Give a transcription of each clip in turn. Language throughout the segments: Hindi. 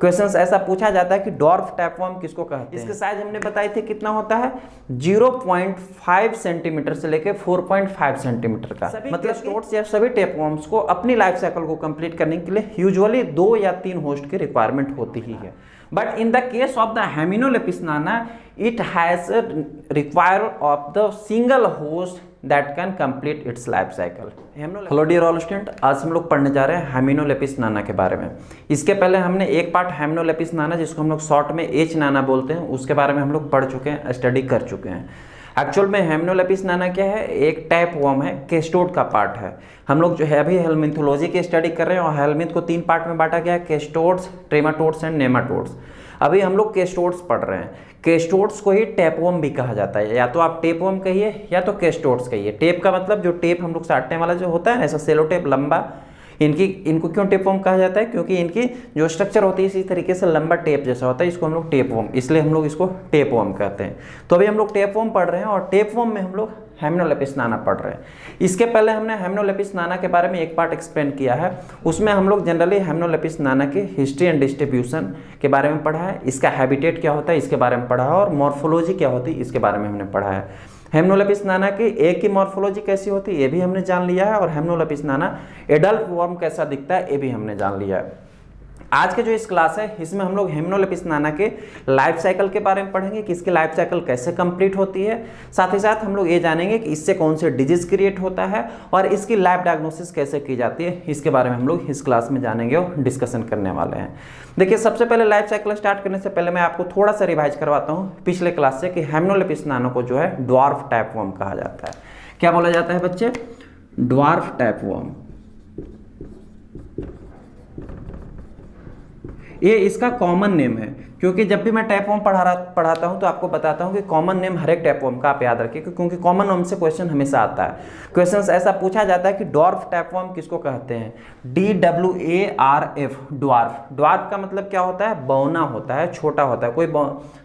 क्वेश्चंस ऐसा पूछा जाता है कि डॉर्फ टैपवर्म किसको कहते हैं। इसके साइज हमने बताई थी कितना होता है 0.5 सेंटीमीटर से लेकर 4.5 सेंटीमीटर का। मतलब स्टोर्स या सभी टैपवर्म्स को अपनी लाइफ साइकिल को कंप्लीट करने के लिए यूजुअली 2 या 3 होस्ट की रिक्वायरमेंट होती ही है। But in the case of the Hymenolepis nana it has require of the single host that can complete its life cycle. Hello dear all student, आज हम लोग पढ़ने जा रहे हैं हेमिनोलेपिस नाना के बारे में। इसके पहले हमने एक पार्ट हेमिनोलेपिस नाना, जिसको हम लोग शॉर्ट में एच नाना बोलते हैं, उसके बारे में हम लोग पढ़ चुके हैं, स्टडी कर चुके हैं। एक्चुअल में हेमिनोलेपिस नाना क्या है, एक टैपवर्म है, केस्टोड का पार्ट है। हम लोग जो है अभी हेलमिन्थोलॉजी की स्टडी कर रहे हैं और हेलमिन्थ को 3 पार्ट में बांटा गया है, केस्टोड्स, ट्रेमाटोड्स एंड नेमाटोड्स। अभी हम लोग केस्टोड्स पढ़ रहे हैं। केस्टोड्स को ही टैपवर्म भी कहा जाता है, या तो आप टेपवर्म कहिए या तो केस्टोड्स कहिए। टेप का मतलब जो टेप हम लोग साटने वाला जो होता है, ऐसा सेलो टेप लंबा, इनको क्यों टेपवर्म कहा जाता है, क्योंकि इनकी जो स्ट्रक्चर होती है इसी तरीके से लंबा टेप जैसा होता है, इसको हम लोग टेपवर्म, इसलिए हम लोग इसको टेपवर्म कहते हैं। तो अभी हम लोग टेपवर्म पढ़ रहे हैं और टेपवर्म में हम लोग हेमिनोलेपिस नाना पढ़ रहे हैं। इसके पहले हमने हेमिनोलेपिस नाना के बारे में एक पार्ट एक्सप्लेन किया है, उसमें हम लोग जनरली हेमिनोलेपिस नाना की हिस्ट्री एंड डिस्ट्रीब्यूशन के बारे में पढ़ा है, इसका हैबिटेट क्या होता है इसके बारे में पढ़ा है, और मॉर्फोलॉजी क्या होती है इसके बारे में हमने पढ़ा है। हेमिनोलेपिस नाना की एक ही मॉर्फोलॉजी कैसी होती है ये भी हमने जान लिया है, और हेमिनोलेपिस नाना एडल्ट वर्म कैसा दिखता है ये भी हमने जान लिया है। आज के जो इस क्लास है इसमें हम लोग हेमिनोलेपिस नाना के लाइफ साइकिल के बारे में पढ़ेंगे कि इसकी लाइफ साइकिल कैसे कंप्लीट होती है। साथ ही साथ हम लोग ये जानेंगे कि इससे कौन से डिजीज क्रिएट होता है और इसकी लाइफ डायग्नोसिस कैसे की जाती है, इसके बारे में हम लोग इस क्लास में जानेंगे और डिस्कशन करने वाले हैं। देखिए, सबसे पहले लाइफ साइकिल स्टार्ट करने से पहले मैं आपको थोड़ा सा रिवाइज करवाता हूँ पिछले क्लास से कि हेमिनोलेपिस नाना को जो है ड्वार्फ टैपवर्म कहा जाता है। क्या बोला जाता है बच्चे? Dwarf tapeworm. ये इसका कॉमन नेम है, क्योंकि जब भी मैं टैपवर्म पढ़ाता हूं तो आपको बताता हूं कि कॉमन नेम हर एक टैपवर्म का आप याद रखिए, क्योंकि कॉमन नेम से क्वेश्चन हमेशा आता है। क्वेश्चन ऐसा पूछा जाता है कि डॉर्फ टैपवर्म किसको कहते हैं, DWARF, ड्वार्फ। ड्वार्फ का मतलब क्या होता है? बौना होता है, छोटा होता है। कोई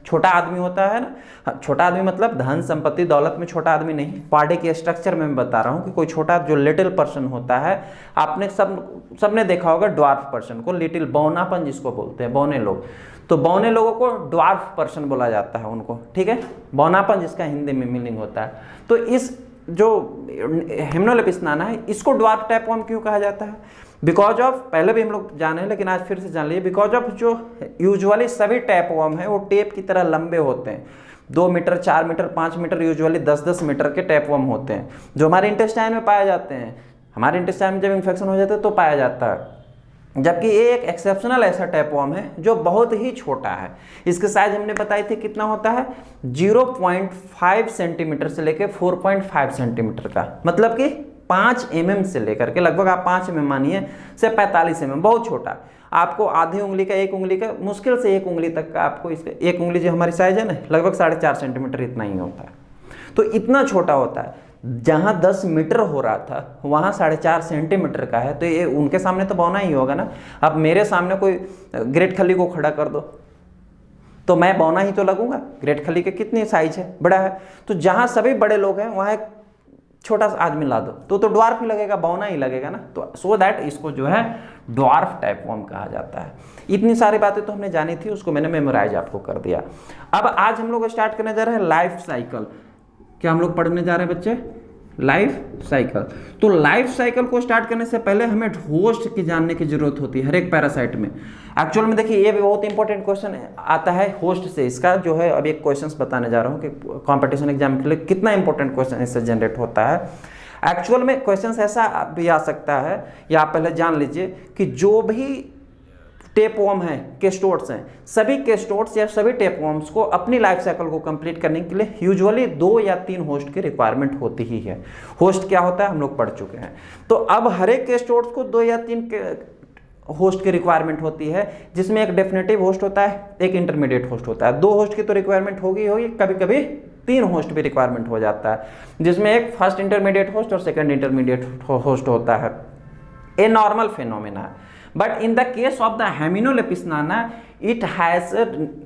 छोटा आदमी होता है ना, छोटा आदमी मतलब धन संपत्ति दौलत में छोटा आदमी नहीं, बॉडी के स्ट्रक्चर में मैं बता रहा हूँ कि कोई छोटा जो लिटिल पर्सन होता है। आपने सबने देखा होगा ड्वार्फ पर्सन को, लिटिल बौनापन जिसको बोलते हैं, बौने लोग, तो बौने लोगों को ड्वार्फ पर्सन बोला जाता है उनको, ठीक है, बौनापन जिसका हिंदी में मीनिंग होता है। तो इस जो हेमिनोलेपिस नाना है इसको ड्वार्फ टैपवर्म क्यों कहा जाता है? बिकॉज ऑफ, पहले भी हम लोग जाने हैं लेकिन आज फिर से जान लीजिए, बिकॉज ऑफ जो यूजुअली सभी टैपवर्म है वो टेप की तरह लंबे होते हैं। 2 metre, 4 metre, 5 metre, usually 10-10 metre के टैपवर्म होते हैं, जो हमारे इंटेस्टाइन में पाए जाते हैं। हमारे इंटेस्टाइन में जब इन्फेक्शन हो जाता है तो पाया जाता है। जबकि ये एक एक्सेप्शनल ऐसा टैपवर्म है जो बहुत ही छोटा है। इसके साइज हमने बताई थी कितना होता है 0.5 सेंटीमीटर से लेकर 4.5 सेंटीमीटर का। मतलब कि 5 mm से लेकर के लगभग आप 5 mm मानिए से 45 mm, बहुत छोटा। आपको आधी उंगली का, 1 उंगली का, मुश्किल से 1 उंगली तक का आपको, इसका 1 उंगली जो हमारी साइज है ना, लगभग 4.5 सेंटीमीटर इतना ही होता है। तो इतना छोटा होता है। जहाँ 10 मीटर हो रहा था वहाँ 4.5 सेंटीमीटर का है, तो ये उनके सामने तो बौना ही होगा ना। अब मेरे सामने कोई ग्रेट खली को खड़ा कर दो तो मैं बौना ही तो लगूंगा। ग्रेट खली के कितनी साइज है, बड़ा है। तो जहाँ सभी बड़े लोग हैं वहाँ एक छोटा सा आदमी ला दो तो ड्वार्फ ही लगेगा, बौना ही लगेगा ना। तो सो दैट इसको जो है ड्वार्फ टैपवर्म कहा जाता है। इतनी सारी बातें तो हमने जानी थी, उसको मैंने मेमोराइज आपको कर दिया। अब आज हम लोग स्टार्ट करने जा रहे हैं लाइफ साइकिल। क्या हम लोग पढ़ने जा रहे हैं बच्चे? Life cycle. तो लाइफ साइकिल को स्टार्ट करने से पहले हमें होस्ट की जानने की जरूरत होती है हर एक पैरासाइट में। एक्चुअल में देखिए, ये भी बहुत इंपॉर्टेंट क्वेश्चन आता है होस्ट से। इसका जो है अभी एक क्वेश्चन बताने जा रहा हूँ कि कंपटीशन एग्जाम के लिए कितना इंपॉर्टेंट क्वेश्चन इससे जनरेट होता है। एक्चुअल में क्वेश्चन ऐसा भी आ सकता है, या आप पहले जान लीजिए कि जो भी टेपवर्म है, केस्टोड्स हैं, सभी केस्टोड्स या सभी टेपवर्म्स को अपनी लाइफ साइकिल को कंप्लीट करने के लिए यूजुअली 2 या 3 होस्ट की रिक्वायरमेंट होती ही है। होस्ट क्या होता है हम लोग पढ़ चुके हैं। तो अब हर एक केस्टोड्स को 2 या 3 होस्ट की रिक्वायरमेंट होती है, जिसमें एक डेफिनेटिव होस्ट होता है, एक इंटरमीडिएट होस्ट होता है। 2 होस्ट की तो रिक्वायरमेंट होगी, कभी कभी 3 होस्ट भी रिक्वायरमेंट हो जाता है, जिसमें एक फर्स्ट इंटरमीडिएट होस्ट और सेकेंड इंटरमीडिएट होस्ट होता है। ए नॉर्मल फिनोमेना है। But in the case of the Heminolapis nana, it has a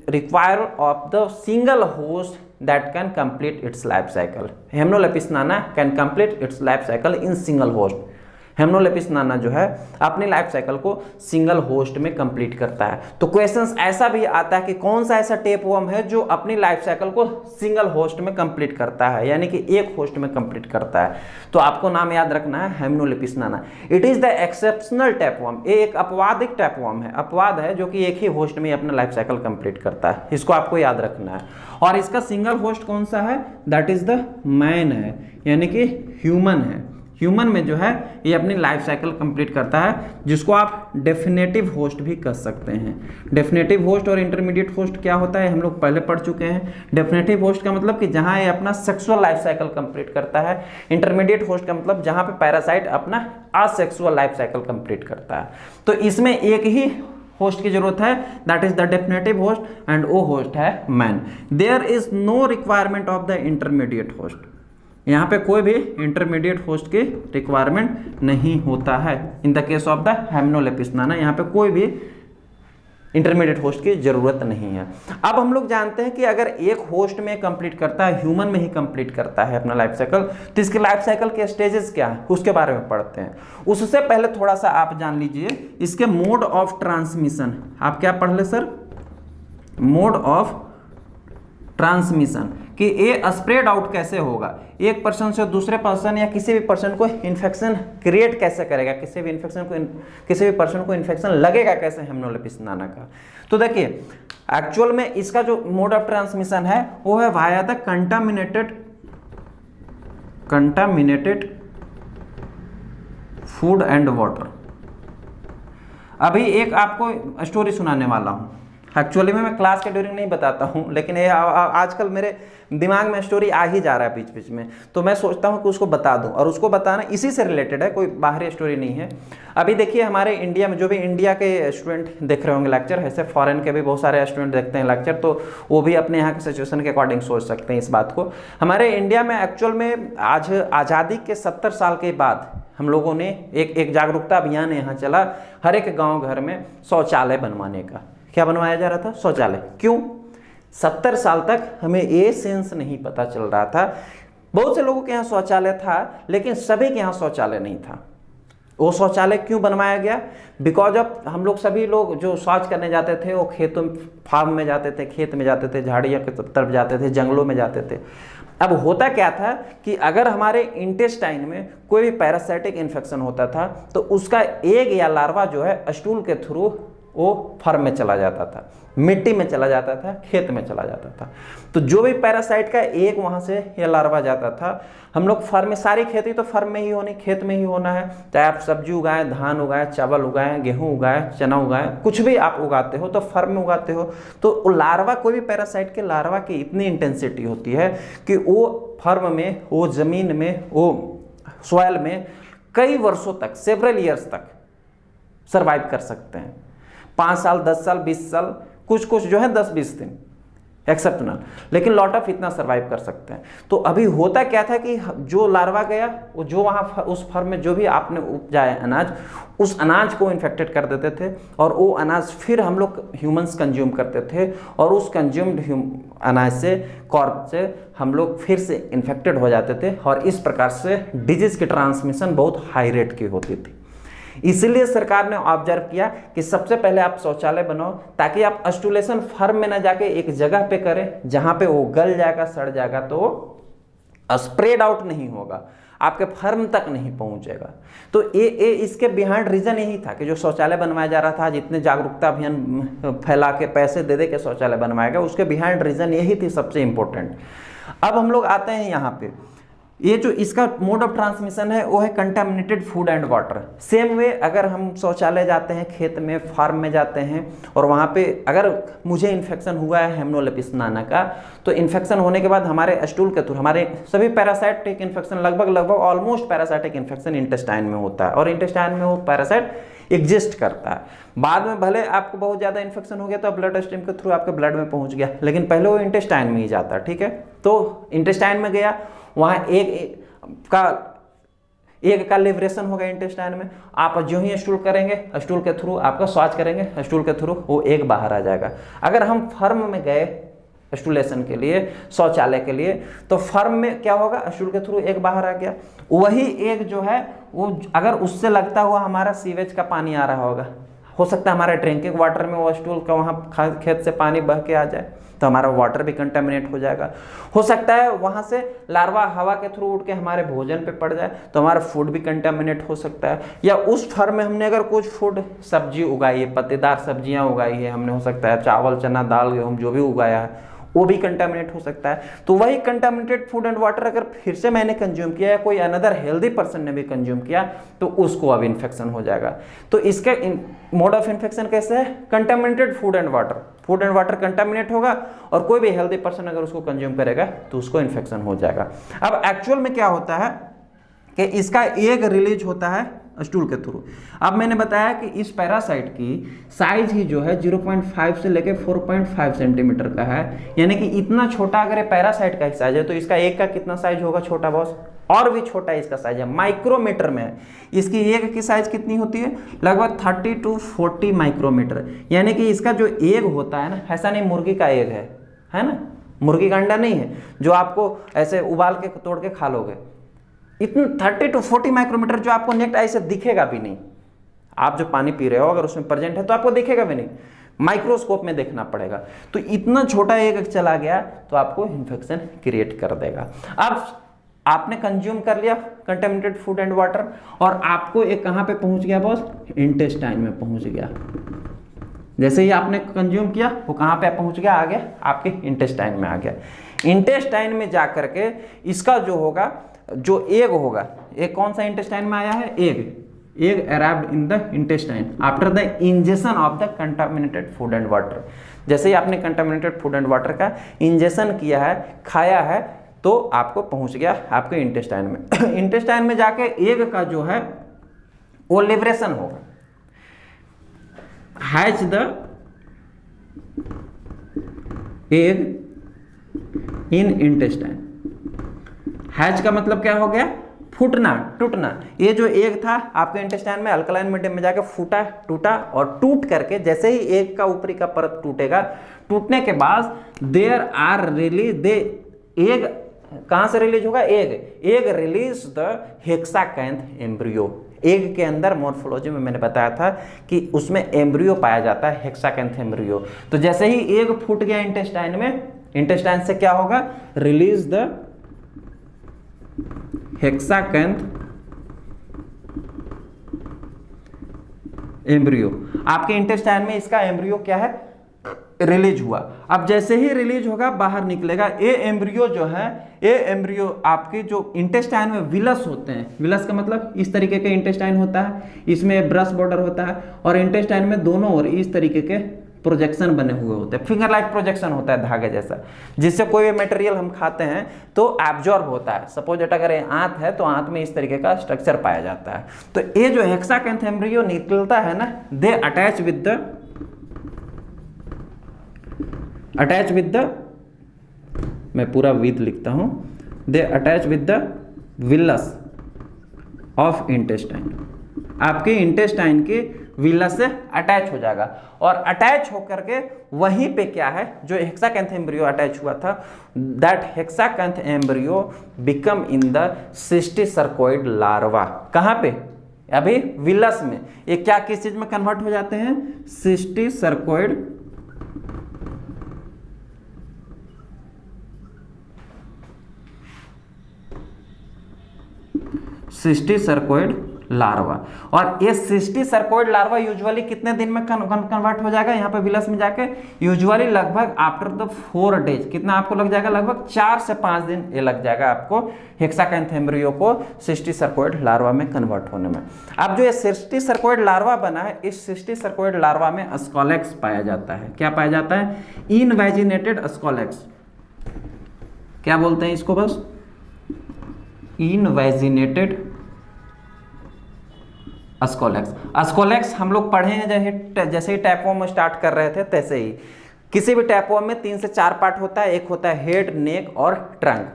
require of the single host that can complete its life cycle. Heminolapis nana can complete its life cycle in single host. हेमनोलेपिस नाना जो है अपनी लाइफ साइकिल को सिंगल होस्ट में कंप्लीट करता है। तो क्वेश्चंस ऐसा भी आता है कि कौन सा ऐसा टेपवर्म है जो अपनी लाइफ साइकिल को सिंगल होस्ट में कंप्लीट करता है, यानी कि एक होस्ट में कंप्लीट करता है। तो आपको नाम याद रखना है हेमनोलेपिस नाना। It is the exceptional tapeworm, ये एक अपवादिक टेपवर्म है, अपवाद है जो कि एक ही होस्ट में अपना लाइफ साइकिल कंप्लीट करता है, इसको आपको याद रखना है। और इसका सिंगल होस्ट कौन सा है, दैट इज द मैन है, यानी कि ह्यूमन है। ह्यूमन में जो है ये अपनी लाइफ साइकिल कंप्लीट करता है, जिसको आप डेफिनेटिव होस्ट भी कह सकते हैं। डेफिनेटिव होस्ट और इंटरमीडिएट होस्ट क्या होता है हम लोग पहले पढ़ चुके हैं। डेफिनेटिव होस्ट का मतलब कि जहां ये अपना सेक्सुअल लाइफ साइकिल कंप्लीट करता है। इंटरमीडिएट होस्ट का मतलब जहां पे पैरासाइट अपना असेक्सुअल लाइफ साइकिल कंप्लीट करता है। तो इसमें एक ही होस्ट की जरूरत है, that is the definitive host, and वो होस्ट है man. There is no requirement of the intermediate host, यहाँ पे कोई भी इंटरमीडिएट होस्ट की रिक्वायरमेंट नहीं होता है। In the case of the Hymenolepis nana यहाँ पे कोई भी इंटरमीडिएट होस्ट की जरूरत नहीं है। अब हम लोग जानते हैं कि अगर एक होस्ट में कंप्लीट करता है, ह्यूमन में ही कंप्लीट करता है अपना लाइफ साइकिल, तो इसके लाइफ साइकिल के स्टेजेस क्या है उसके बारे में पढ़ते हैं। उससे पहले थोड़ा सा आप जान लीजिए इसके मोड ऑफ ट्रांसमिशन। आप क्या पढ़ ले सर, मोड ऑफ ट्रांसमिशन, कि ये स्प्रेड आउट कैसे होगा, एक पर्सन से दूसरे पर्सन या किसी भी पर्सन को इन्फेक्शन क्रिएट कैसे करेगा, किसी भी पर्सन को इन्फेक्शन लगेगा कैसे हेमनोलेपिस नाना का। तो देखिए एक्चुअल में इसका जो मोड ऑफ ट्रांसमिशन है वो है via the contaminated food and water. अभी एक आपको स्टोरी सुनाने वाला हूँ, एक्चुअली में मैं क्लास के ड्यूरिंग नहीं बताता हूँ, लेकिन ये आजकल मेरे दिमाग में स्टोरी आ ही जा रहा है बीच बीच में, तो मैं सोचता हूँ कि उसको बता दूँ, और उसको बताना इसी से रिलेटेड है, कोई बाहरी स्टोरी नहीं है। अभी देखिए हमारे इंडिया में जो भी इंडिया के स्टूडेंट देख रहे होंगे लेक्चर, ऐसे फॉरेन के भी बहुत सारे स्टूडेंट देखते हैं लेक्चर, तो वो भी अपने यहाँ के सिचुएशन के अकॉर्डिंग सोच सकते हैं इस बात को। हमारे इंडिया में एक्चुअल में आज आज़ादी के 70 साल के बाद हम लोगों ने एक जागरूकता अभियान यहाँ चला, हर एक गाँव घर में शौचालय बनवाने का। क्या बनवाया जा रहा था, शौचालय। क्यों? 70 साल तक हमें ये सेंस नहीं पता चल रहा था। बहुत से लोगों के यहाँ शौचालय था, लेकिन सभी के यहाँ शौचालय नहीं था। वो शौचालय क्यों बनवाया गया? बिकॉज ऑफ हम लोग सभी लोग जो शौच करने जाते थे वो खेतों फार्म में जाते थे, खेत में जाते थे, झाड़ियों की तरफ जाते थे, जंगलों में जाते थे। अब होता क्या था कि अगर हमारे इंटेस्टाइन में कोई भी पैरासाइटिक इन्फेक्शन होता था तो उसका एग या लार्वा जो है स्टूल के थ्रू वो फर्म में चला जाता था, मिट्टी में चला जाता था, खेत में चला जाता था। तो जो भी पैरासाइट का एक वहाँ से या लार्वा जाता था, हम लोग फर्म में, सारी खेती तो फर्म में ही होनी, खेत में ही होना है। चाहे आप सब्जी उगाएं, धान उगाएं, चावल उगाएं, गेहूं उगाएं, चना उगाएं, कुछ भी आप उगाते हो तो फर्म में उगाते हो। तो लार्वा, कोई भी पैरासाइट के लार्वा की इतनी इंटेंसिटी होती है कि वो फर्म में, वो जमीन में, वो सॉइल में कई वर्षों तक, सेवरल ईयर्स तक सर्वाइव कर सकते हैं। 5 साल, 10 साल, 20 साल, कुछ जो है 10-20 दिन एक्सेप्शनल, लेकिन लॉट ऑफ इतना सर्वाइव कर सकते हैं। तो अभी होता क्या था कि जो लार्वा गया, वो जो वहाँ उस फर्म में जो भी आपने उपजाया अनाज, उस अनाज को इन्फेक्टेड कर देते थे, और वो अनाज फिर हम लोग ह्यूमंस कंज्यूम करते थे, और उस कंज्यूम्ड अनाज से, कॉर्प से हम लोग फिर से इन्फेक्टेड हो जाते थे, और इस प्रकार से डिजीज की ट्रांसमिशन बहुत हाई रेट की होती थी। इसलिए सरकार ने ऑब्जर्व किया कि सबसे पहले आप शौचालय बनाओ, ताकि आप अस्टुलेशन फर्म में ना जाके एक जगह पे करें जहां पे वो गल जाएगा, सड़ जाएगा, तो स्प्रेड आउट नहीं होगा, आपके फर्म तक नहीं पहुंचेगा। तो ये इसके बिहाइंड रीजन यही था कि जो शौचालय बनवाया जा रहा था, जितने जागरूकता अभियान फैला के पैसे दे के शौचालय बनवाया गया, उसके बिहाइंड रीजन यही थी सबसे इंपॉर्टेंट। अब हम लोग आते हैं यहाँ पे, ये जो इसका मोड ऑफ ट्रांसमिशन है वो है contaminated food and water. Same way अगर हम शौचालय जाते हैं, खेत में, फार्म में जाते हैं, और वहाँ पे अगर मुझे इन्फेक्शन हुआ है हेमनोलेपिस नाना का, तो इन्फेक्शन होने के बाद हमारे स्टूल के थ्रू हमारे सभी पैरासाइटिक इन्फेक्शन, लगभग ऑलमोस्ट पैरासाइटिक इन्फेक्शन इंटेस्टाइन में होता है, और इंटेस्टाइन में वो पैरासाइट एग्जिस्ट करता है। बाद में भले आपको बहुत ज़्यादा इन्फेक्शन हो गया तो ब्लड स्ट्रीम के थ्रू आपके ब्लड में पहुँच गया, लेकिन पहले वो इंटेस्टाइन में ही जाता है, ठीक है। तो इंटेस्टाइन में गया, वहाँ एक का लिबरेशन होगा इंटेस्टाइन में, आप जो ही स्टूल करेंगे, स्टूल के थ्रू आपका शौच करेंगे, स्टूल के थ्रू वो एक बाहर आ जाएगा। अगर हम फर्म में गए स्टूलेशन के लिए, शौचालय के लिए। तो फर्म में क्या होगा, स्टूल के थ्रू एक बाहर आ गया, वही एक जो है वो अगर उससे लगता हुआ हमारा सीवेज का पानी आ रहा होगा, हो सकता है हमारे ड्रिंकिंग वाटर में वो स्टूल का वहाँ खेत से पानी बह के आ जाए, तो हमारा वाटर भी कंटेमिनेट हो जाएगा। हो सकता है वहाँ से लार्वा हवा के थ्रू उड़ के हमारे भोजन पे पड़ जाए, तो हमारा फूड भी कंटेमिनेट हो सकता है। या उस फर्म में हमने अगर कुछ फूड सब्जी उगाई है, पत्तेदार सब्जियाँ उगाई है हमने, हो सकता है चावल चना दाल गेहूँ जो भी उगाया है वो भी कंटामिनेट हो सकता है। तो वही कंटामिनेटेड फूड एंड वाटर अगर फिर से मैंने कंज्यूम किया या कोई अनदर हेल्दी पर्सन ने भी कंज्यूम किया तो उसको अब इन्फेक्शन हो जाएगा। तो इसका मोड ऑफ इन्फेक्शन कैसे है, contaminated food and water contaminate होगा और कोई भी हेल्दी पर्सन अगर उसको कंज्यूम करेगा तो उसको इन्फेक्शन हो जाएगा। अब एक्चुअल में क्या होता है कि इसका एक रिलीज होता है स्टूल के थ्रू। अब मैंने बताया कि इस पैरासाइट की साइज ही जो है 0.5 से लेके 4.5 सेंटीमीटर का है, यानी कि इतना छोटा अगर ये पैरासाइट का साइज है तो इसका एक का कितना साइज होगा छोटा बॉस, और भी छोटा इसका साइज है, माइक्रोमीटर में है। इसकी एक की साइज कितनी होती है, लगभग 30 to 40 माइक्रोमीटर। यानी कि इसका जो एग होता है ना, ऐसा नहीं मुर्गी का एग है ना, मुर्गी का अंडा नहीं है जो आपको ऐसे उबाल के तोड़ के खा लोगे। इतना 30 to 40 माइक्रोमीटर जो आपको नेक्ट आई से दिखेगा भी नहीं, आप जो पानी पी रहे हो अगर उसमें प्रेजेंट है तो आपको दिखेगा भी नहीं, माइक्रोस्कोप में देखना पड़ेगा। तो इतना छोटा एक चला गया तो आपको इन्फेक्शन क्रिएट कर देगा। अब आपने कंज्यूम कर लिया कंटेमिनेटेड फूड एंड वाटर और आपको एक कहाँ पे पहुंच गया बॉस, इंटेस्टाइन में पहुंच गया। जैसे ही आपने कंज्यूम किया वो कहाँ पे पहुंच गया, आ गया आपके इंटेस्टाइन में आ गया। इंटेस्टाइन में जा करके इसका जो होगा, जो एग होगा, एग कौन सा इंटेस्टाइन में आया है, egg arrived in the intestine after the injection of the contaminated food and water. जैसे ही आपने कंटामिनेटेड फूड एंड वाटर का इंजेक्शन किया है, खाया है, तो आपको पहुंच गया आपके इंटेस्टाइन में। इंटेस्टाइन में जाके एग का जो है वो लिबरेशन होगा, hatch the egg in intestine. Hatch का मतलब क्या हो गया, फूटना, टूटना। ये जो एग था आपके इंटेस्टाइन में अल्कलाइन मीडियम में जाकर फूटा, टूटा, और टूट करके जैसे ही एग का ऊपरी का परत टूटेगा, टूटने के बाद there are release they, egg कहां से रिलीज होगा, egg release the hexacanth embryo. Egg के अंदर मॉर्फोलॉजी में मैंने बताया था कि उसमें एम्ब्रियो पाया जाता है, हेक्साकैंथ एम्ब्रियो। तो जैसे ही एग फूट गया इंटेस्टाइन में, इंटेस्टाइन से क्या होगा, रिलीज द हेक्साकैंथ एम्ब्रियो। आपके इंटेस्टाइन में इसका एम्ब्रियो क्या है, रिलीज हुआ। अब जैसे ही रिलीज होगा बाहर निकलेगा, ये एम्ब्रियो जो है, ये एम्ब्रियो आपके जो इंटेस्टाइन में विलस होते हैं, विलस का मतलब इस तरीके के इंटेस्टाइन होता है, इसमें ब्रश बॉर्डर होता है, और इंटेस्टाइन में दोनों ओर इस तरीके के प्रोजेक्शन बने हुए होते हैं, फिंगर लाइक प्रोजेक्शन होता है धागे जैसा, जिससे कोई भी मटेरियल हम खाते हैं तो एब्जॉर्ब होता है। सपोज दैट अगर आंत है तो आंत में इस तरीके का स्ट्रक्चर पाया जाता है। तो ये जो हेक्साकैंथ एम्ब्रियो निकलता है ना, दे अटैच विद द मैं पूरा विद लिखता हूं, दे attach with the villous of intestine. आपके इंटेस्टाइन के विलस से अटैच हो जाएगा, और अटैच होकर के वहीं पे क्या है, जो हेक्साकैंथ एम्ब्रियो अटैच हुआ था, that hexacanth embryo become in the cysticercoid larva. कहाँ पे, अभी विलस में। ये क्या किस चीज में कन्वर्ट हो जाते हैं, सिस्टिसर्कोइड लार्वा। और ये सिस्टिसर्कोइड लार्वा यूजुअली कितने दिन में कन्वर्ट हो जाएगा यहाँ पे विलस में जाके, यूजुअली लगभग आफ्टर द 4 डेज। कितना आपको लग जाएगा, लगभग 4 से 5 दिन ये लग जाएगा आपको हेक्साकैंथ एम्ब्रियो को सिस्टिसर्कोइड लार्वा में कन्वर्ट होने में। अब जो ये सिस्टिसर्कोइड लार्वा बना है, इस सिस्टिसर्कोइड लार्वा में अस्कोलेक्स पाया जाता है। क्या पाया जाता है, इनवैजिनेटेड अस्कोलेक्स। क्या बोलते हैं इसको, बस इनवैजिनेटेड अस्कोलेक्स। अस्कोलेक्स हम लोग पढ़े हैं जैसे ही टैपवॉर्म स्टार्ट कर रहे थे, तैसे ही किसी भी टैपवॉर्म में 3 से 4 पार्ट होता है। एक होता है हेड, नेक और ट्रंक।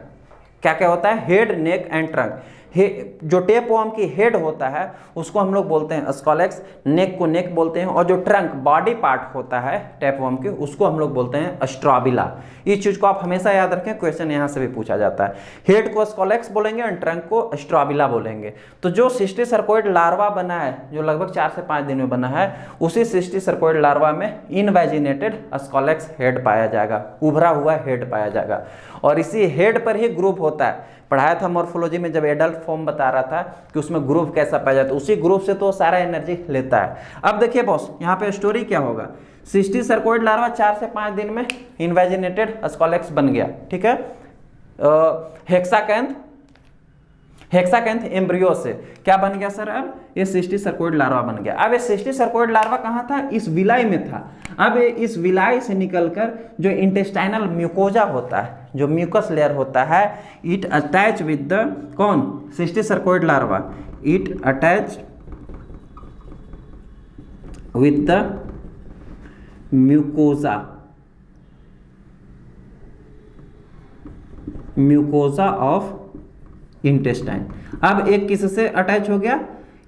क्या क्या होता है, हेड, नेक एंड ट्रंक। जो टेप वर्म की हेड होता है उसको हम लोग बोलते हैं स्कॉलेक्स, नेक को नेक बोलते हैं, और जो ट्रंक बॉडी पार्ट होता है टेप वर्म के उसको हम लोग बोलते हैं स्ट्रॉबिला। इस चीज को आप हमेशा याद रखें, क्वेश्चन यहाँ से भी पूछा जाता है। हेड को स्कॉलेक्स बोलेंगे और ट्रंक को स्ट्रॉबिला बोलेंगे। तो जो सिस्टी सर्कोइड लार्वा बना है, जो लगभग 4 से 5 दिन में बना है, उसी सिस्टी सर्कोइड लार्वा में इनवैजिनेटेड स्कॉलेक्स हेड पाया जाएगा, उभरा हुआ हेड पाया जाएगा। और इसी हेड पर ही ग्रुप होता है। पढ़ाया था मॉर्फोलॉजी में जब एडल्ट फॉर्म बता रहा था कि उसमें ग्रुप कैसा पाया जाता है, उसी ग्रुप से तो सारा एनर्जी लेता है। अब देखिए बॉस, यहाँ पे स्टोरी क्या होगा। सिस्टी सर्कोइड लार्वा 4 से 5 दिन में इनवैजिनेटेड स्कॉलेक्स बन गया, ठीक है। हेक्साकैंथ एम्ब्रियो से क्या बन गया सर? अब ये सिस्टी सर्कोइड लार्वा बन गया। अब ये सिस्टी सर्कोइड लार्वा कहाँ था? इस विलाई में था। अब इस विलाई से निकलकर जो इंटेस्टाइनल म्यूकोजा होता है, जो म्यूकस लेयर होता है, इट अटैच विद द कौन? Cysticercoid larva, it attach with the mucosa of intestine. अब एक किससे अटैच हो गया?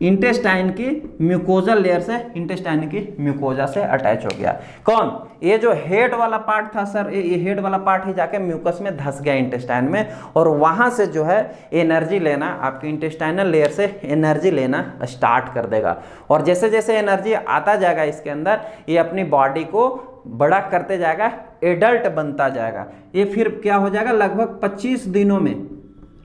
इंटेस्टाइन की म्यूकोजल लेयर से, इंटेस्टाइन की म्यूकोजा से अटैच हो गया। कौन? ये जो हेड वाला पार्ट था सर, ये हेड वाला पार्ट ही जाके म्यूकस में धंस गया इंटेस्टाइन में, और वहां से जो है एनर्जी लेना, आपकी इंटेस्टाइनल लेयर से एनर्जी लेना स्टार्ट कर देगा। और जैसे जैसे एनर्जी आता जाएगा इसके अंदर, ये अपनी बॉडी को बड़ा करते जाएगा, एडल्ट बनता जाएगा। ये फिर क्या हो जाएगा? लगभग 25 दिनों में,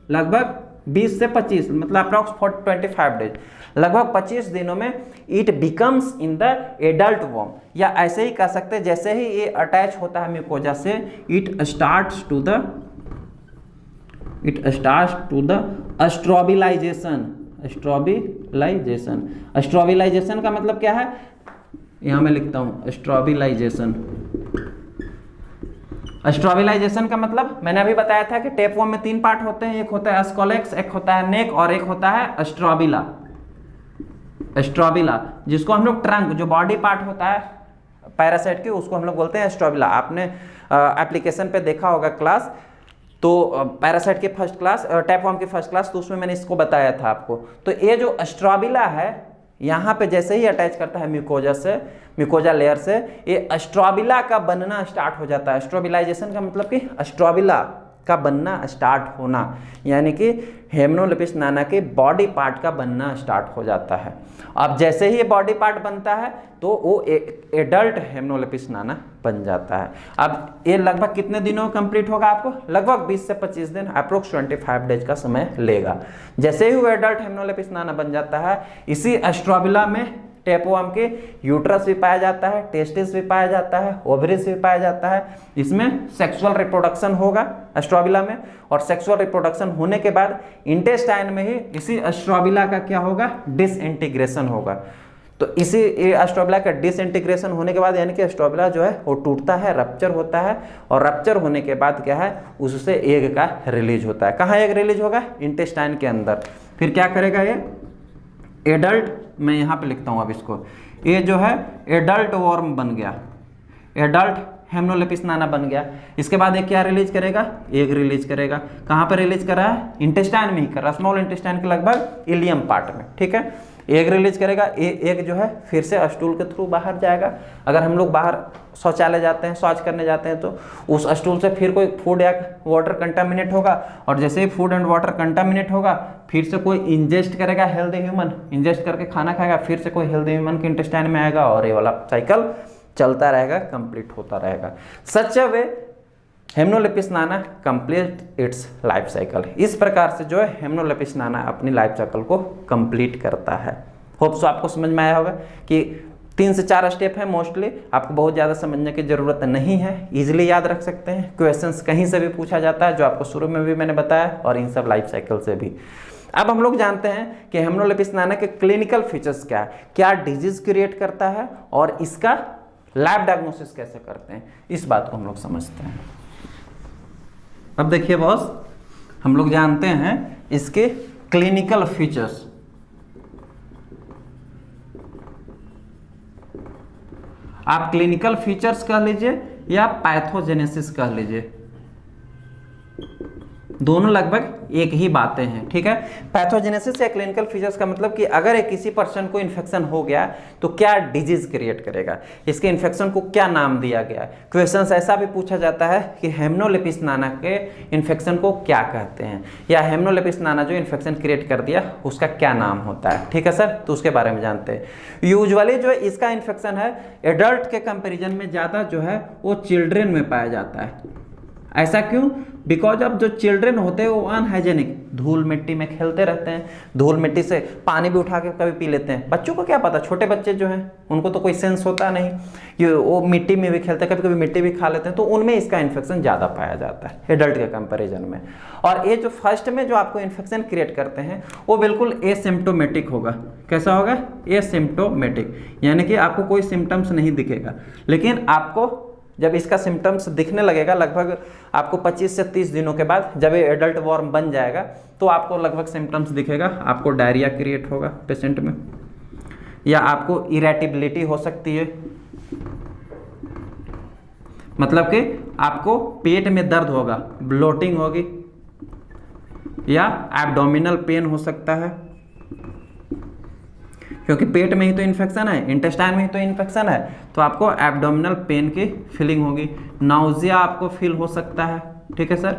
लगभग 20 से 25, मतलब अप्रॉक्स 25 डेज, लगभग 25 दिनों में it becomes in the adult worm. या ऐसे ही कह सकते हैं, जैसे ही ये अटैच होता है म्यूकोजा से, इट स्टार्ट्स टू द स्ट्रॉबिलाइजेशन। स्ट्रॉबिलाइजेशन का मतलब क्या है? यहां मैं लिखता हूं, स्ट्रॉबिलाइजेशन का मतलब मैंने अभी बताया था कि टेप वर्म में 3 पार्ट होते हैं, एक होता है स्कॉलेक्स, एक होता है नेक, और एक होता है स्ट्रॉबिला। जिसको हम लोग ट्रंक, जो बॉडी पार्ट होता है पैरासाइट की, उसको हम लोग बोलते हैं स्ट्रॉबिला। आपने एप्लीकेशन पे देखा होगा क्लास, तो पैरासाइट की फर्स्ट क्लास, टेप वर्म की फर्स्ट क्लास, तो उसमें मैंने इसको बताया था आपको। तो ये जो स्ट्रॉबिला है, यहाँ पे जैसे ही अटैच करता है म्यूकोजा लेयर से, ये स्ट्रॉबिला का बनना स्टार्ट हो जाता है। स्ट्रॉबिलाइजेशन का मतलब कि स्ट्रॉबिला का बनना स्टार्ट होना, यानी कि हेमनोलेपिस नाना के बॉडी पार्ट का बनना स्टार्ट हो जाता है। अब जैसे ही ये बॉडी पार्ट बनता है तो वो एडल्ट हेमनोलेपिस नाना बन जाता है। अब ये लगभग कितने दिनों में कंप्लीट होगा? आपको लगभग 20 से 25 दिन, अप्रोक्स 25 डेज का समय लेगा। जैसे ही वो एडल्ट हेमनोलेपिस नाना बन जाता है, इसी स्ट्रॉबिला में टेप वर्म के यूट्रस भी पाया जाता है, टेस्टिस भी पाया जाता है, ओवरीज भी पाया जाता है। इसमें सेक्सुअल रिप्रोडक्शन होगा स्ट्रॉबिला में, और सेक्सुअल रिप्रोडक्शन होने के बाद इंटेस्टाइन में ही इसी स्ट्रॉबिला का क्या होगा? डिसइंटीग्रेशन होगा। तो इसी स्ट्रॉबिला का डिसइंटीग्रेशन होने के बाद, यानी कि स्ट्रॉबिला जो है वो टूटता है, रप्चर होता है, और रप्चर होने के बाद क्या है? उससे एग का रिलीज होता है। कहाँ एग रिलीज होगा? इंटेस्टाइन के अंदर। फिर क्या करेगा ये एडल्ट, मैं यहाँ पे लिखता हूँ अब इसको, ये जो है एडल्ट वर्म बन गया, एडल्ट हेमनोलेपिस नाना बन गया। इसके बाद एक क्या रिलीज करेगा? एग रिलीज करेगा। कहाँ पर रिलीज कर रहा है? इंटेस्टाइन में ही कर रहा है, स्मॉल इंटेस्टाइन के लगभग इलियम पार्ट में, ठीक है। एग रिलीज करेगा, एग जो है फिर से स्टूल के थ्रू बाहर जाएगा। अगर हम लोग बाहर शौचालय जाते हैं, शौच करने जाते हैं, तो उस स्टूल से फिर कोई फूड या वाटर कंटामिनेट होगा, और जैसे ही फूड एंड वाटर कंटामिनेट होगा, फिर से कोई इंजेस्ट करेगा, हेल्दी ह्यूमन इंजेस्ट करके खाना खाएगा, फिर से कोई हेल्दी ह्यूमन के इंटेस्टाइन में आएगा, और ये वाला साइकिल चलता रहेगा, कंप्लीट होता रहेगा। सच वे हेमनोलेपिस नाना कंप्लीट इट्स लाइफ साइकिल। इस प्रकार से जो है हेमनोलेपिस नाना अपनी लाइफ साइकिल को कंप्लीट करता है। होप सो आपको समझ में आया होगा कि 3 से 4 स्टेप है, मोस्टली आपको बहुत ज़्यादा समझने की ज़रूरत नहीं है, इजीली याद रख सकते हैं। क्वेश्चंस कहीं से भी पूछा जाता है, जो आपको शुरू में भी मैंने बताया, और इन सब लाइफ साइकिल से भी। अब हम लोग जानते हैं कि हेमनोलेपिस नाना के क्लिनिकल फीचर्स क्या है, क्या डिजीज क्रिएट करता है, और इसका लैब डायग्नोसिस कैसे करते हैं, इस बात को हम लोग समझते हैं। अब देखिए बॉस, हम लोग जानते हैं इसके क्लिनिकल फीचर्स। आप क्लिनिकल फीचर्स कह लीजिए या पैथोजेनेसिस कह लीजिए। दोनों लगभग एक ही बातें हैं, ठीक है। पैथोजेनेसिस या क्लिनिकल फीचर्स का मतलब कि अगर एक किसी पर्सन को इन्फेक्शन हो गया तो क्या डिजीज क्रिएट करेगा, इसके इन्फेक्शन को क्या नाम दिया गया है। क्वेश्चंस ऐसा भी पूछा जाता है कि हेमनोलेपिस नाना के इन्फेक्शन को क्या कहते हैं, या हेमनोलेपिस नाना जो इन्फेक्शन क्रिएट कर दिया उसका क्या नाम होता है, ठीक है सर। तो उसके बारे में जानते हैं। यूजुअली जो इसका इन्फेक्शन है एडल्ट के कंपेरिजन में ज़्यादा जो है वो चिल्ड्रेन में पाया जाता है। ऐसा क्यों? बिकॉज अब जो चिल्ड्रेन होते हैं वो अनहाइजेनिक, धूल मिट्टी में खेलते रहते हैं, धूल मिट्टी से पानी भी उठा के कभी पी लेते हैं। बच्चों को क्या पता, छोटे बच्चे जो हैं उनको तो कोई सेंस होता नहीं, ये वो मिट्टी में भी खेलते हैं, कभी कभी मिट्टी भी खा लेते हैं, तो उनमें इसका इन्फेक्शन ज़्यादा पाया जाता है एडल्ट के कंपेरिजन में। और ये जो फर्स्ट में जो आपको इन्फेक्शन क्रिएट करते हैं वो बिल्कुल एसिम्प्टोमेटिक होगा। कैसा होगा? एसिम्प्टोमेटिक, यानी कि आपको कोई सिम्टम्स नहीं दिखेगा, लेकिन आपको जब इसका सिम्टम्स दिखने लगेगा लगभग आपको 25 से 30 दिनों के बाद, जब ये एडल्ट वॉर्म बन जाएगा तो आपको लगभग सिम्टम्स दिखेगा। आपको डायरिया क्रिएट होगा पेशेंट में, या आपको इरेटिबिलिटी हो सकती है, मतलब कि आपको पेट में दर्द होगा, ब्लोटिंग होगी, या एब्डोमिनल पेन हो सकता है, क्योंकि पेट में ही तो इन्फेक्शन है, इंटेस्टाइन में ही तो इन्फेक्शन है, तो आपको एब्डोमिनल पेन की फीलिंग होगी। नाउजिया आपको फील हो सकता है, ठीक है सर।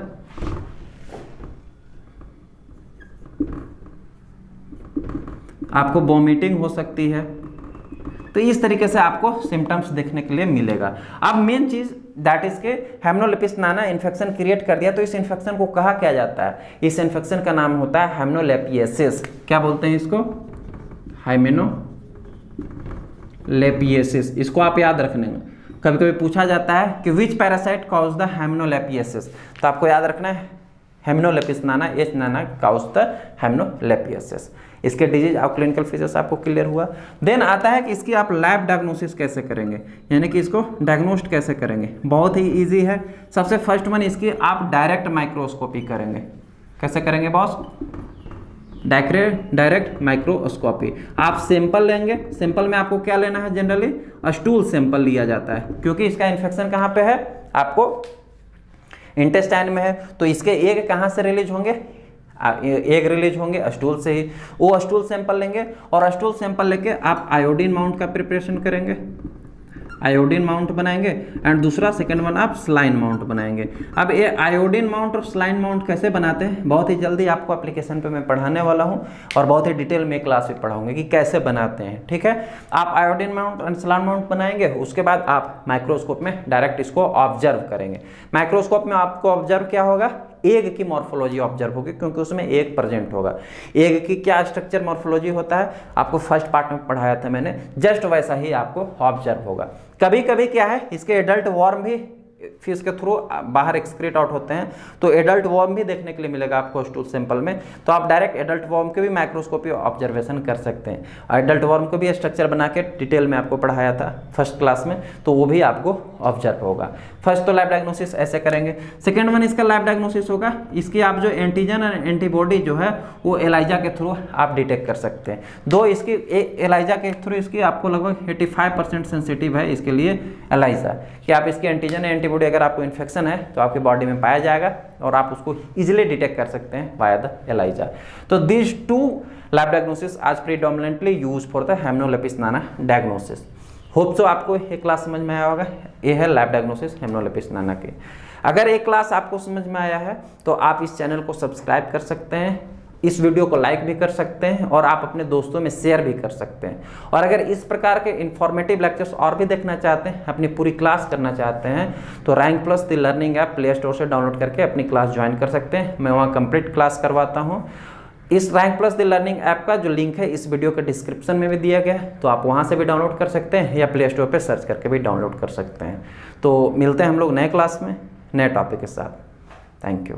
आपको वॉमिटिंग हो सकती है। तो इस तरीके से आपको सिम्टम्स देखने के लिए मिलेगा। अब मेन चीज दैट इज के हेमनोलेपिस नाना इन्फेक्शन क्रिएट कर दिया, तो इस इन्फेक्शन को कहा क्या जाता है? इस इन्फेक्शन का नाम होता है हेमनोलेपियसिस। क्या बोलते हैं इसको? हेमनोलेपियसिस। इसको आप याद रखने में कभी कभी पूछा जाता है कि विच पैरासाइट कॉज द हेमनोलेपियसिस, तो आपको याद रखना है हेमनोलेपिस नाना, एच नाना कॉज द हेमनोलेपियसिस। इसके डिजीज और क्लिनिकल फीचर्स आपको क्लियर हुआ। देन आता है कि इसकी आप लैब डायग्नोसिस कैसे करेंगे, यानी कि इसको डायग्नोस्ट कैसे करेंगे। बहुत ही इजी है। सबसे फर्स्ट वन इसकी आप डायरेक्ट माइक्रोस्कोपी करेंगे। कैसे करेंगे बॉस? Direct microscopy. आप सैंपल लेंगे, सैंपल में आपको क्या लेना है? जनरली स्टूल सैंपल लिया जाता है, क्योंकि इसका इन्फेक्शन कहाँ पे है? आपको इंटेस्टाइन में है, तो इसके एग कहाँ से रिलीज होंगे? एग रिलीज होंगे स्टूल से ही। वो स्टूल सैंपल लेंगे और स्टूल सैंपल लेके आप आयोडीन माउंट का प्रिपरेशन करेंगे, आयोडीन माउंट बनाएंगे, एंड दूसरा सेकंड वन आप स्लाइन माउंट बनाएंगे। अब ये आयोडीन माउंट और स्लाइन माउंट कैसे बनाते हैं बहुत ही जल्दी आपको एप्लीकेशन पे मैं पढ़ाने वाला हूँ, और बहुत ही डिटेल में क्लास में पढ़ाऊंगे कि कैसे बनाते हैं, ठीक है। आप आयोडीन माउंट और स्लाइन माउंट बनाएंगे, उसके बाद आप माइक्रोस्कोप में डायरेक्ट इसको ऑब्जर्व करेंगे। माइक्रोस्कोप में आपको ऑब्जर्व क्या होगा? एग की मॉर्फोलॉजी ऑब्जर्व होगी, क्योंकि उसमें एग प्रेजेंट होगा। एग की क्या स्ट्रक्चर मॉर्फोलॉजी होता है आपको फर्स्ट पार्ट में पढ़ाया था मैंने, जस्ट वैसा ही आपको ऑब्जर्व होगा। कभी कभी क्या है, इसके एडल्ट वॉर्म भी फिश के थ्रू बाहर एक्सक्रीट आउट होते हैं, तो एडल्ट वॉर्म भी देखने के लिए मिलेगा आपको स्टूल सैंपल में। तो आप डायरेक्ट एडल्ट वॉर्म के भी माइक्रोस्कोपी ऑब्जर्वेशन कर सकते हैं। एडल्ट वॉर्म को भी स्ट्रक्चर बना के डिटेल में आपको पढ़ाया था फर्स्ट क्लास में, तो वो भी आपको ऑब्जर्व होगा। फर्स्ट तो लैब डायग्नोसिस ऐसे करेंगे। सेकेंड वन इसका लैब डायग्नोसिस होगा, इसकी आप जो एंटीजन और एंटीबॉडी जो है वो एलाइजा के थ्रू आप डिटेक्ट कर सकते हैं। दो इसकी एलाइजा के थ्रू इसकी आपको लगभग 85% सेंसिटिव है इसके लिए एलाइजा, कि आप इसकी एंटीजन एंटीबॉडी अगर आपको इन्फेक्शन है तो आपकी बॉडी में पाया जाएगा और आप उसको इजीली डिटेक्ट कर सकते हैं वाया द एलाइजा। तो दिस टू लैब डायग्नोसिस आज predominantly use for the Hymenolepis Nana diagnosis. Hope so आपको ये क्लास समझ में आया होगा। ये है लैब डायग्नोसिस हेमनोलेपिस नाना की। अगर ये क्लास आपको समझ में आया है तो आप इस चैनल को सब्सक्राइब कर सकते हैं, इस वीडियो को लाइक भी कर सकते हैं, और आप अपने दोस्तों में शेयर भी कर सकते हैं। और अगर इस प्रकार के इंफॉर्मेटिव लेक्चर्स और भी देखना चाहते हैं, अपनी पूरी क्लास करना चाहते हैं, तो rank plus the learning app play store से डाउनलोड करके अपनी क्लास ज्वाइन कर सकते हैं। मैं वहाँ कंप्लीट क्लास करवाता हूँ। इस rank plus the learning app का जो लिंक है इस वीडियो के डिस्क्रिप्शन में भी दिया गया है, तो आप वहाँ से भी डाउनलोड कर सकते हैं, या प्ले स्टोर पर सर्च करके भी डाउनलोड कर सकते हैं। तो मिलते हैं हम लोग नए क्लास में नए टॉपिक के साथ। Thank you.